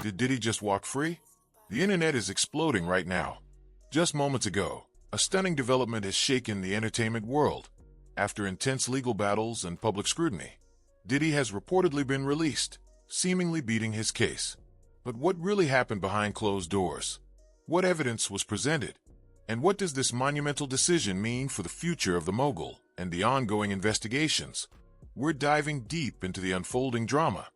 Did Diddy just walk free? The internet is exploding right now. Just moments ago, a stunning development has shaken the entertainment world. After intense legal battles and public scrutiny, Diddy has reportedly been released, seemingly beating his case. But what really happened behind closed doors? What evidence was presented? And what does this monumental decision mean for the future of the mogul and the ongoing investigations? We're diving deep into the unfolding drama.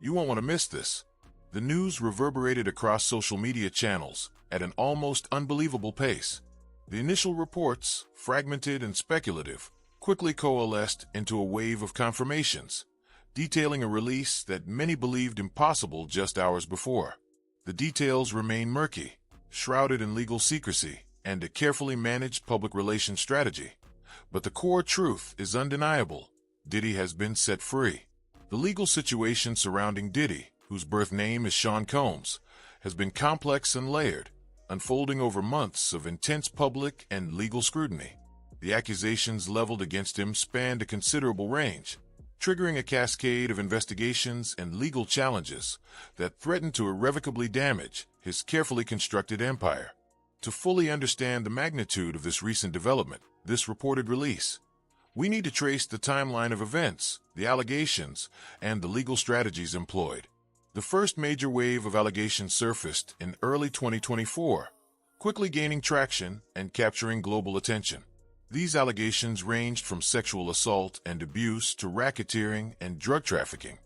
You won't want to miss this. The news reverberated across social media channels at an almost unbelievable pace. The initial reports, fragmented and speculative, quickly coalesced into a wave of confirmations, detailing a release that many believed impossible just hours before. The details remain murky, shrouded in legal secrecy and a carefully managed public relations strategy. But the core truth is undeniable. Diddy has been set free. The legal situation surrounding Diddy, whose birth name is Sean Combs, has been complex and layered, unfolding over months of intense public and legal scrutiny. The accusations leveled against him spanned a considerable range, triggering a cascade of investigations and legal challenges that threatened to irrevocably damage his carefully constructed empire. To fully understand the magnitude of this recent development, this reported release, we need to trace the timeline of events, the allegations, and the legal strategies employed. The first major wave of allegations surfaced in early 2024, quickly gaining traction and capturing global attention. These allegations ranged from sexual assault and abuse to racketeering and drug trafficking,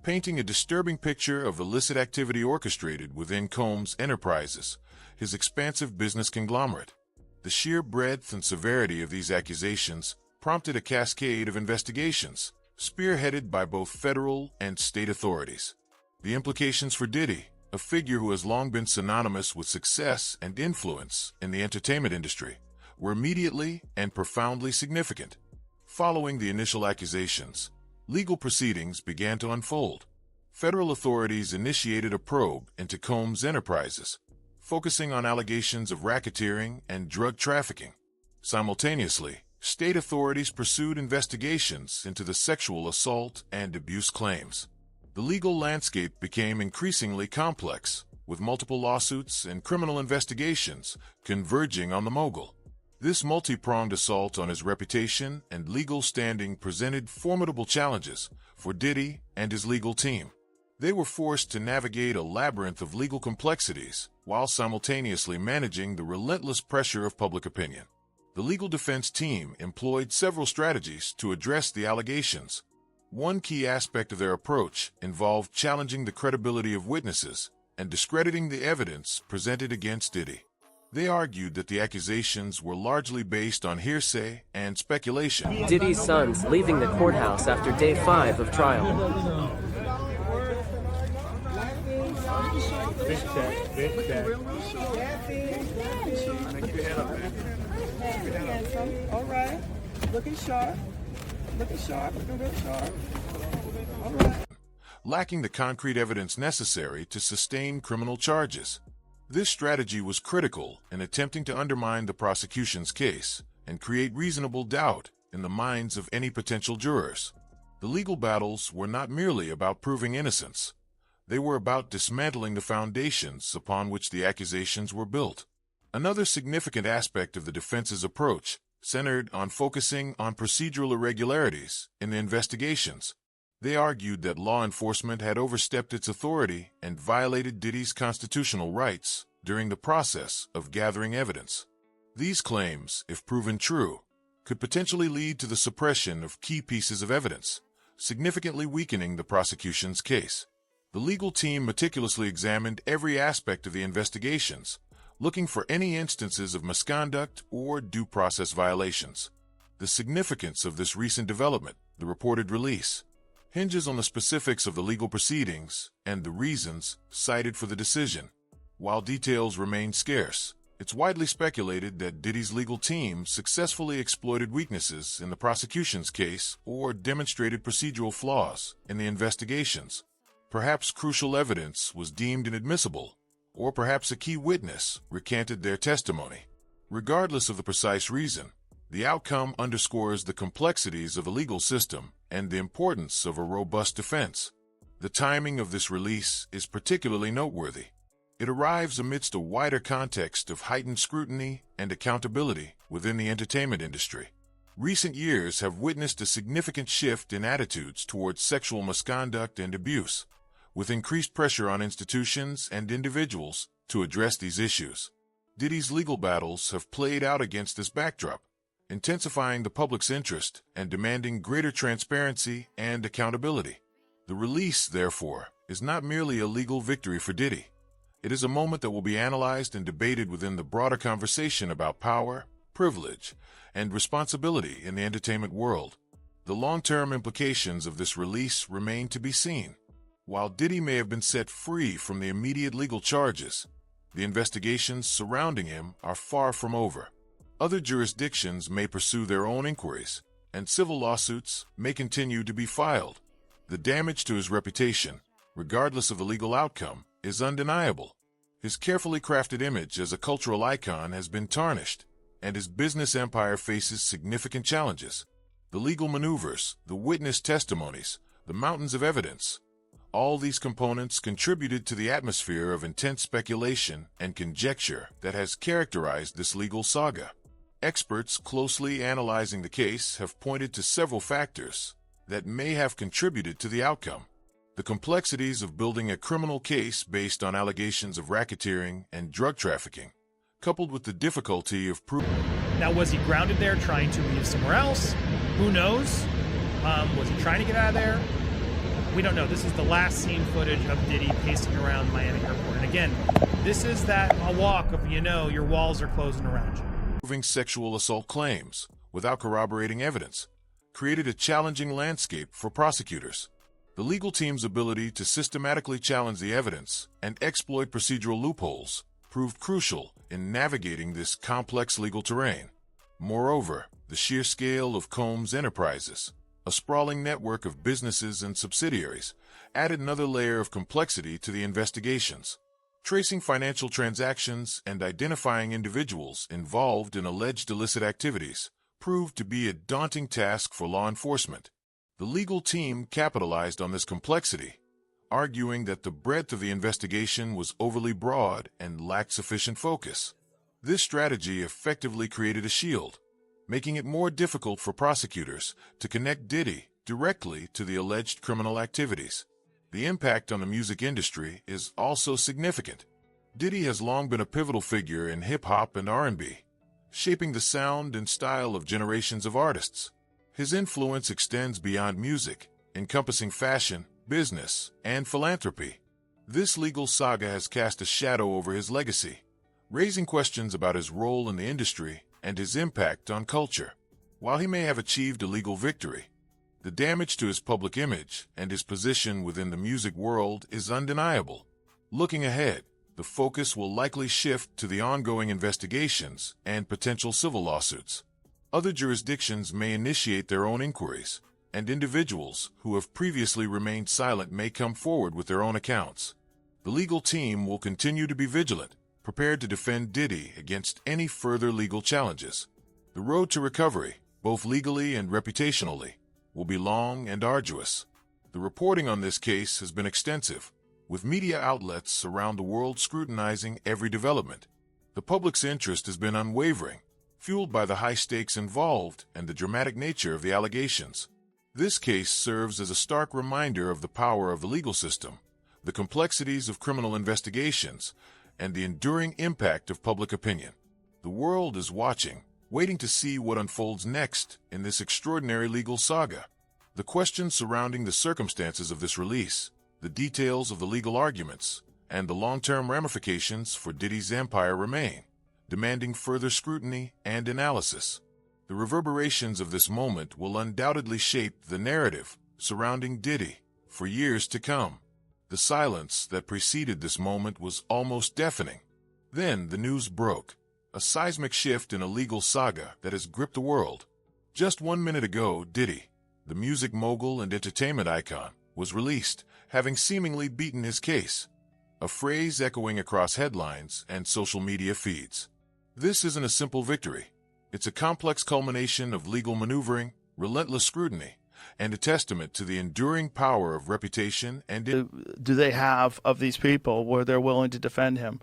painting a disturbing picture of illicit activity orchestrated within Combs' enterprises, his expansive business conglomerate. The sheer breadth and severity of these accusations prompted a cascade of investigations, spearheaded by both federal and state authorities. The implications for Diddy, a figure who has long been synonymous with success and influence in the entertainment industry, were immediately and profoundly significant. Following the initial accusations, legal proceedings began to unfold. Federal authorities initiated a probe into Combs' enterprises, focusing on allegations of racketeering and drug trafficking. Simultaneously, state authorities pursued investigations into the sexual assault and abuse claims. The legal landscape became increasingly complex, with multiple lawsuits and criminal investigations converging on the mogul. This multi-pronged assault on his reputation and legal standing presented formidable challenges for Diddy and his legal team. They were forced to navigate a labyrinth of legal complexities while simultaneously managing the relentless pressure of public opinion. The legal defense team employed several strategies to address the allegations. One key aspect of their approach involved challenging the credibility of witnesses and discrediting the evidence presented against Diddy. They argued that the accusations were largely based on hearsay and speculation. Diddy's sons leaving the courthouse after day 5 of trial. Big check, big check. All right. Looking sharp. Looking sharp. Looking real sharp. All right. Lacking the concrete evidence necessary to sustain criminal charges. This strategy was critical in attempting to undermine the prosecution's case and create reasonable doubt in the minds of any potential jurors. The legal battles were not merely about proving innocence. They were about dismantling the foundations upon which the accusations were built. Another significant aspect of the defense's approach centered on focusing on procedural irregularities in the investigations. They argued that law enforcement had overstepped its authority and violated Diddy's constitutional rights during the process of gathering evidence. These claims, if proven true, could potentially lead to the suppression of key pieces of evidence, significantly weakening the prosecution's case. The legal team meticulously examined every aspect of the investigations, looking for any instances of misconduct or due process violations. The significance of this recent development, the reported release, hinges on the specifics of the legal proceedings and the reasons cited for the decision. While details remain scarce, it's widely speculated that Diddy's legal team successfully exploited weaknesses in the prosecution's case or demonstrated procedural flaws in the investigations. Perhaps crucial evidence was deemed inadmissible, or perhaps a key witness recanted their testimony. Regardless of the precise reason, the outcome underscores the complexities of the legal system and the importance of a robust defense. The timing of this release is particularly noteworthy. It arrives amidst a wider context of heightened scrutiny and accountability within the entertainment industry. Recent years have witnessed a significant shift in attitudes towards sexual misconduct and abuse, with increased pressure on institutions and individuals to address these issues. Diddy's legal battles have played out against this backdrop, intensifying the public's interest and demanding greater transparency and accountability. The release, therefore, is not merely a legal victory for Diddy. It is a moment that will be analyzed and debated within the broader conversation about power, privilege, and responsibility in the entertainment world. The long-term implications of this release remain to be seen. While Diddy may have been set free from the immediate legal charges, the investigations surrounding him are far from over. Other jurisdictions may pursue their own inquiries, and civil lawsuits may continue to be filed. The damage to his reputation, regardless of the legal outcome, is undeniable. His carefully crafted image as a cultural icon has been tarnished, and his business empire faces significant challenges. The legal maneuvers, the witness testimonies, the mountains of evidence, all these components contributed to the atmosphere of intense speculation and conjecture that has characterized this legal saga. Experts closely analyzing the case have pointed to several factors that may have contributed to the outcome. The complexities of building a criminal case based on allegations of racketeering and drug trafficking, coupled with the difficulty of proving. Now, was he grounded there trying to leave somewhere else? Who knows? Was he trying to get out of there? We don't know. This is the last seen footage of Diddy pacing around Miami airport. And again, this is that a walk of, your walls are closing around you. Proving sexual assault claims without corroborating evidence created a challenging landscape for prosecutors. The legal team's ability to systematically challenge the evidence and exploit procedural loopholes proved crucial in navigating this complex legal terrain. Moreover, the sheer scale of Combs' enterprises, a sprawling network of businesses and subsidiaries, added another layer of complexity to the investigations. Tracing financial transactions and identifying individuals involved in alleged illicit activities proved to be a daunting task for law enforcement. The legal team capitalized on this complexity, arguing that the breadth of the investigation was overly broad and lacked sufficient focus. This strategy effectively created a shield, making it more difficult for prosecutors to connect Diddy directly to the alleged criminal activities. The impact on the music industry is also significant. Diddy has long been a pivotal figure in hip-hop and R&B, shaping the sound and style of generations of artists. His influence extends beyond music, encompassing fashion, business, and philanthropy. This legal saga has cast a shadow over his legacy, raising questions about his role in the industry and his impact on culture. While he may have achieved a legal victory, the damage to his public image and his position within the music world is undeniable. Looking ahead, the focus will likely shift to the ongoing investigations and potential civil lawsuits. Other jurisdictions may initiate their own inquiries, and individuals who have previously remained silent may come forward with their own accounts. The legal team will continue to be vigilant, prepared to defend Diddy against any further legal challenges. The road to recovery, both legally and reputationally, will be long and arduous. The reporting on this case has been extensive, with media outlets around the world scrutinizing every development. The public's interest has been unwavering, fueled by the high stakes involved and the dramatic nature of the allegations. This case serves as a stark reminder of the power of the legal system, the complexities of criminal investigations, and the enduring impact of public opinion. The world is watching, waiting to see what unfolds next in this extraordinary legal saga. The questions surrounding the circumstances of this release, the details of the legal arguments, and the long-term ramifications for Diddy's empire remain, demanding further scrutiny and analysis. The reverberations of this moment will undoubtedly shape the narrative surrounding Diddy for years to come. The silence that preceded this moment was almost deafening. Then the news broke, a seismic shift in a legal saga that has gripped the world. Just 1 minute ago, Diddy, the music mogul and entertainment icon, was released, having seemingly beaten his case, a phrase echoing across headlines and social media feeds. This isn't a simple victory. It's a complex culmination of legal maneuvering, relentless scrutiny, and a testament to the enduring power of reputation and do they have of these people where they're willing to defend him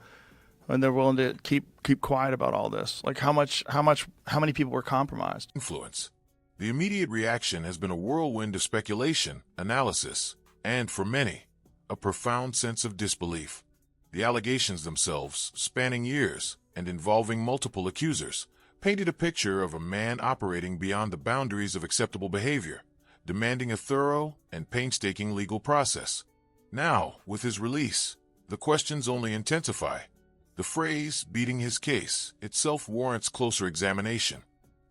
and they're willing to keep quiet about all this? Like how many people were compromised? influence. The immediate reaction has been a whirlwind of speculation, analysis, and, for many, a profound sense of disbelief. The allegations themselves, spanning years and involving multiple accusers, painted a picture of a man operating beyond the boundaries of acceptable behavior, demanding a thorough and painstaking legal process. Now, with his release, the questions only intensify. The phrase, beating his case, itself warrants closer examination.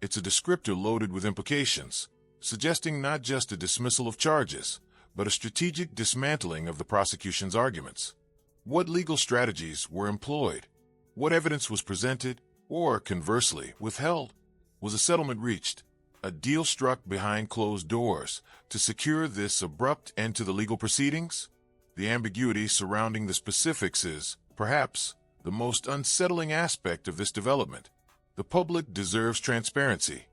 It's a descriptor loaded with implications, suggesting not just a dismissal of charges, but a strategic dismantling of the prosecution's arguments. What legal strategies were employed? What evidence was presented, or, conversely, withheld? Was a settlement reached, a deal struck behind closed doors, to secure this abrupt end to the legal proceedings? The ambiguity surrounding the specifics is, perhaps, the most unsettling aspect of this development. The public deserves transparency,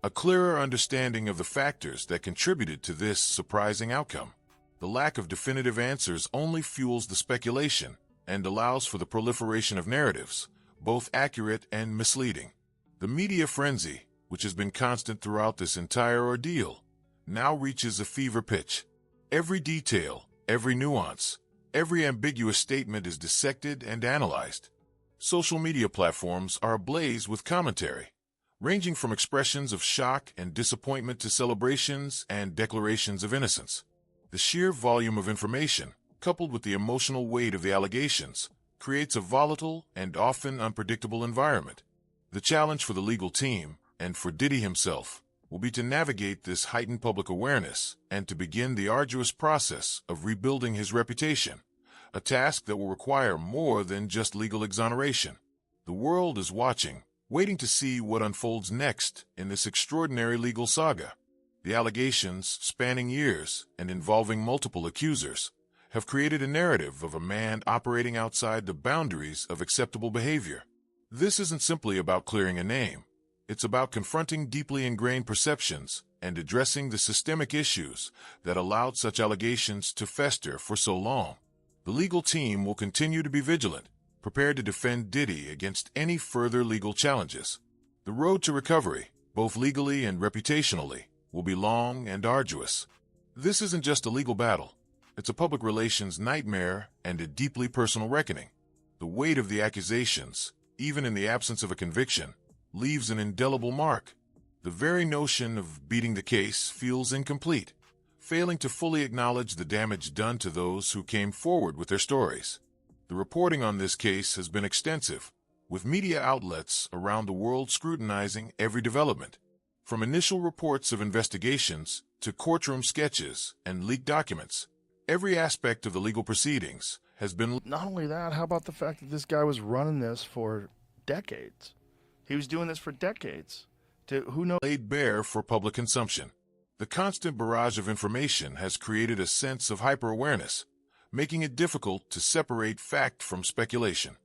a clearer understanding of the factors that contributed to this surprising outcome. The lack of definitive answers only fuels the speculation and allows for the proliferation of narratives, both accurate and misleading. The media frenzy, which has been constant throughout this entire ordeal, now reaches a fever pitch. Every detail, every nuance, every ambiguous statement is dissected and analyzed. Social media platforms are ablaze with commentary, ranging from expressions of shock and disappointment to celebrations and declarations of innocence. The sheer volume of information, coupled with the emotional weight of the allegations, creates a volatile and often unpredictable environment. The challenge for the legal team, and for Diddy himself, will be to navigate this heightened public awareness and to begin the arduous process of rebuilding his reputation, a task that will require more than just legal exoneration. The world is watching, waiting to see what unfolds next in this extraordinary legal saga. The allegations, spanning years and involving multiple accusers, have created a narrative of a man operating outside the boundaries of acceptable behavior. This isn't simply about clearing a name. It's about confronting deeply ingrained perceptions and addressing the systemic issues that allowed such allegations to fester for so long. The legal team will continue to be vigilant, prepared to defend Diddy against any further legal challenges. The road to recovery, both legally and reputationally, will be long and arduous. This isn't just a legal battle. It's a public relations nightmare and a deeply personal reckoning. The weight of the accusations, even in the absence of a conviction, leaves an indelible mark. The very notion of beating the case feels incomplete, failing to fully acknowledge the damage done to those who came forward with their stories. The reporting on this case has been extensive, with media outlets around the world scrutinizing every development. From initial reports of investigations to courtroom sketches and leaked documents, every aspect of the legal proceedings has been... Not only that, how about the fact that this guy was running this for decades? He was doing this for decades. Who knows? ...laid bare for public consumption. The constant barrage of information has created a sense of hyper-awareness, making it difficult to separate fact from speculation.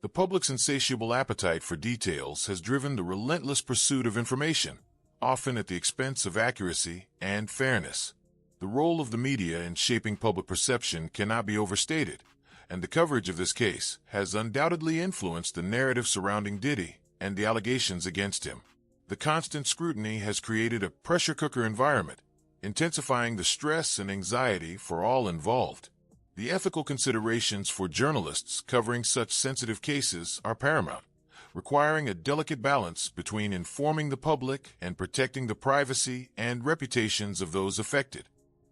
The public's insatiable appetite for details has driven the relentless pursuit of information, often at the expense of accuracy and fairness. The role of the media in shaping public perception cannot be overstated, and the coverage of this case has undoubtedly influenced the narrative surrounding Diddy and the allegations against him. The constant scrutiny has created a pressure cooker environment, intensifying the stress and anxiety for all involved. The ethical considerations for journalists covering such sensitive cases are paramount, requiring a delicate balance between informing the public and protecting the privacy and reputations of those affected.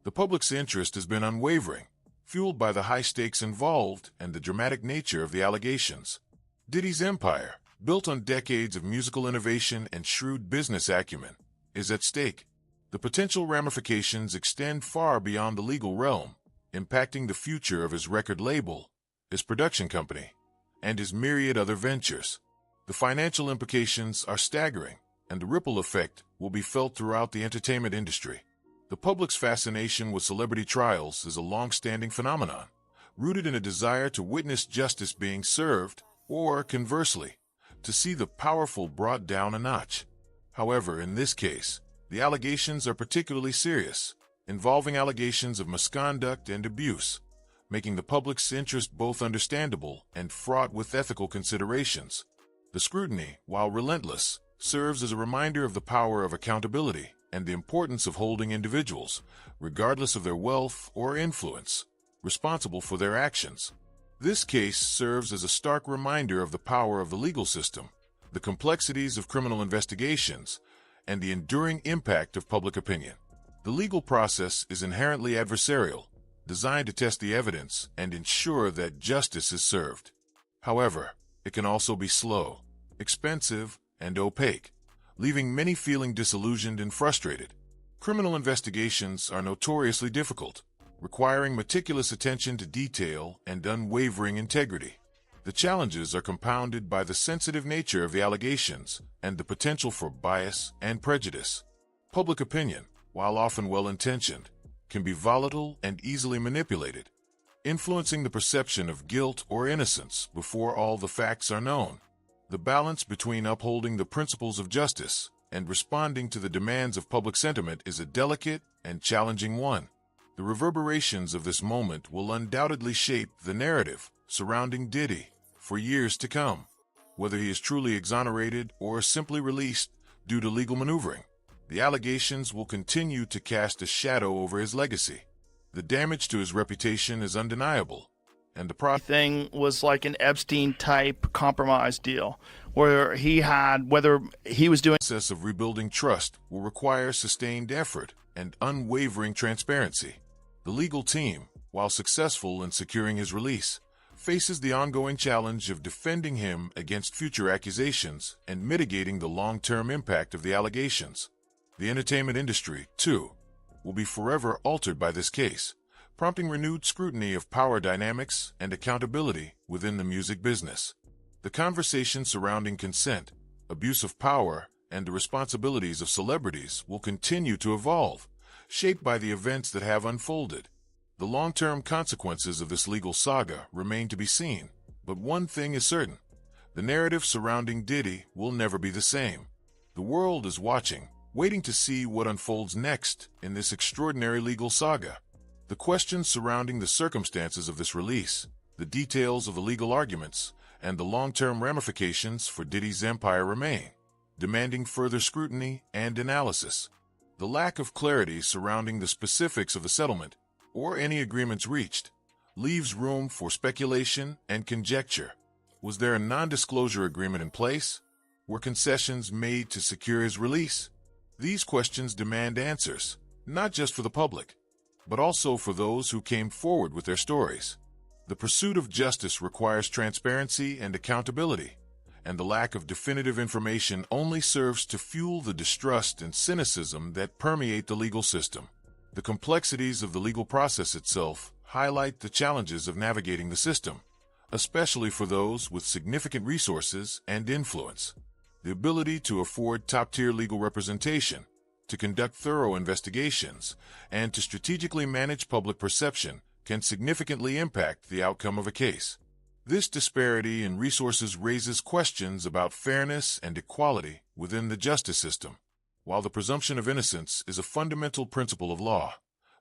The public's interest has been unwavering, fueled by the high stakes involved and the dramatic nature of the allegations. Diddy's empire, built on decades of musical innovation and shrewd business acumen, is at stake. The potential ramifications extend far beyond the legal realm, impacting the future of his record label, his production company, and his myriad other ventures. The financial implications are staggering, and the ripple effect will be felt throughout the entertainment industry. The public's fascination with celebrity trials is a long-standing phenomenon, rooted in a desire to witness justice being served, or, conversely, to see the powerful brought down a notch. However, in this case, the The allegations are particularly serious, involving allegations of misconduct and abuse, making the public's interest both understandable and fraught with ethical considerations. The scrutiny, while relentless, serves as a reminder of the power of accountability and the importance of holding individuals, regardless of their wealth or influence, responsible for their actions. This case serves as a stark reminder of the power of the legal system, the complexities of criminal investigations, and the enduring impact of public opinion. The legal process is inherently adversarial, designed to test the evidence and ensure that justice is served. However, it can also be slow, expensive, and opaque, leaving many feeling disillusioned and frustrated. Criminal investigations are notoriously difficult, requiring meticulous attention to detail and unwavering integrity. The challenges are compounded by the sensitive nature of the allegations and the potential for bias and prejudice. Public opinion, while often well-intentioned, can be volatile and easily manipulated, influencing the perception of guilt or innocence before all the facts are known. The balance between upholding the principles of justice and responding to the demands of public sentiment is a delicate and challenging one. The reverberations of this moment will undoubtedly shape the narrative surrounding Diddy for years to come, whether he is truly exonerated or simply released due to legal maneuvering. The allegations will continue to cast a shadow over his legacy. The damage to his reputation is undeniable, and the thing was like an Epstein-type compromise deal, where whether he was doing... The process of rebuilding trust will require sustained effort and unwavering transparency. The legal team, while successful in securing his release, faces the ongoing challenge of defending him against future accusations and mitigating the long-term impact of the allegations. The entertainment industry, too, will be forever altered by this case, prompting renewed scrutiny of power dynamics and accountability within the music business. The conversation surrounding consent, abuse of power, and the responsibilities of celebrities will continue to evolve, shaped by the events that have unfolded. The long-term consequences of this legal saga remain to be seen, but one thing is certain: the narrative surrounding Diddy will never be the same. The world is watching, waiting to see what unfolds next in this extraordinary legal saga. The questions surrounding the circumstances of this release, the details of the legal arguments, and the long-term ramifications for Diddy's empire remain, demanding further scrutiny and analysis. The lack of clarity surrounding the specifics of the settlement, or any agreements reached, leaves room for speculation and conjecture. Was there a non-disclosure agreement in place? Were concessions made to secure his release? These questions demand answers, not just for the public, but also for those who came forward with their stories. The pursuit of justice requires transparency and accountability, and the lack of definitive information only serves to fuel the distrust and cynicism that permeate the legal system. The complexities of the legal process itself highlight the challenges of navigating the system, especially for those with significant resources and influence. The ability to afford top-tier legal representation, to conduct thorough investigations, and to strategically manage public perception can significantly impact the outcome of a case. This disparity in resources raises questions about fairness and equality within the justice system. While the presumption of innocence is a fundamental principle of law,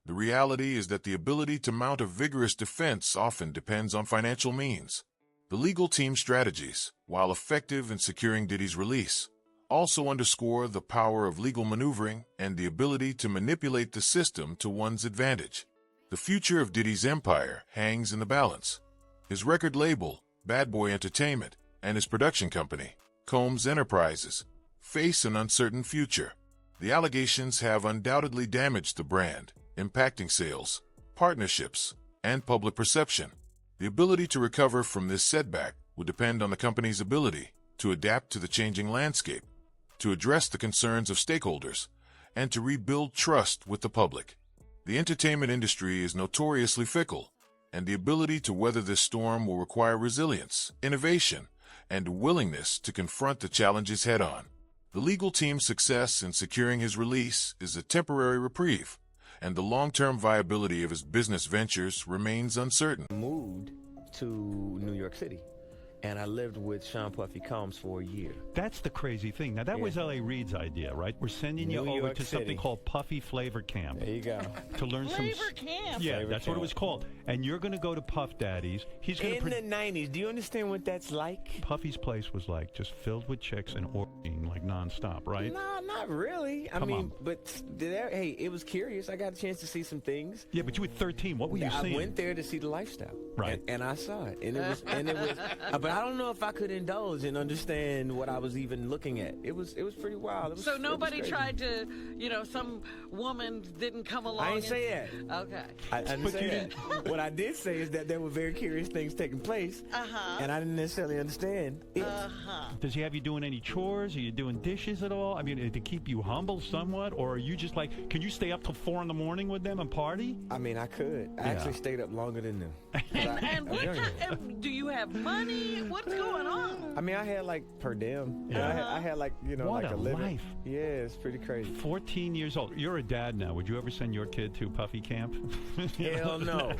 the reality is that the ability to mount a vigorous defense often depends on financial means. The legal team's strategies, while effective in securing Diddy's release, also underscore the power of legal maneuvering and the ability to manipulate the system to one's advantage. The future of Diddy's empire hangs in the balance. His record label, Bad Boy Entertainment, and his production company, Combs Enterprises, face an uncertain future. The allegations have undoubtedly damaged the brand, impacting sales, partnerships, and public perception. The ability to recover from this setback will depend on the company's ability to adapt to the changing landscape, to address the concerns of stakeholders, and to rebuild trust with the public. The entertainment industry is notoriously fickle, and the ability to weather this storm will require resilience, innovation, and a willingness to confront the challenges head-on. The legal team's success in securing his release is a temporary reprieve, and the long-term viability of his business ventures remains uncertain. Moved to New York City, and I lived with Sean Puffy Combs for a year. That's the crazy thing. Now, that was L.A. Reid's idea, right? We're sending you New over York to City. something called Puffy Flavor Camp. There you go. To learn Flavor Camp. Yeah, Flavor that's what it Camp. was called. And you're going to go to Puff Daddy's. He's going In the 90s, do you understand what that's like? Puffy's place was like just filled with chicks and orgying like nonstop, right? No, not really. I Come mean, on. but hey, it was curious. I got a chance to see some things. Yeah, but you were 13. What were you I seeing? went there to see the lifestyle, Right. And I saw it, and it was, but I don't know if I could indulge and understand what I was even looking at. It was pretty wild. It was, So nobody it was tried to, some woman didn't come along. I didn't say that. Okay. I didn't say that. What I did say is that there were very curious things taking place, and I didn't necessarily understand it. Does he have you doing any chores? Are you doing dishes at all? I mean, to keep you humble somewhat? Or are you just like, can you stay up till 4 in the morning with them and party? I mean, I could. I actually stayed up longer than them. And what kind, do you have money? What's going on? I mean, I had like per diem. Yeah. I had like, What like a a living. life. Yeah, it's pretty crazy. 14 years old. You're a dad now. Would you ever send your kid to Puffy Camp? Hell no.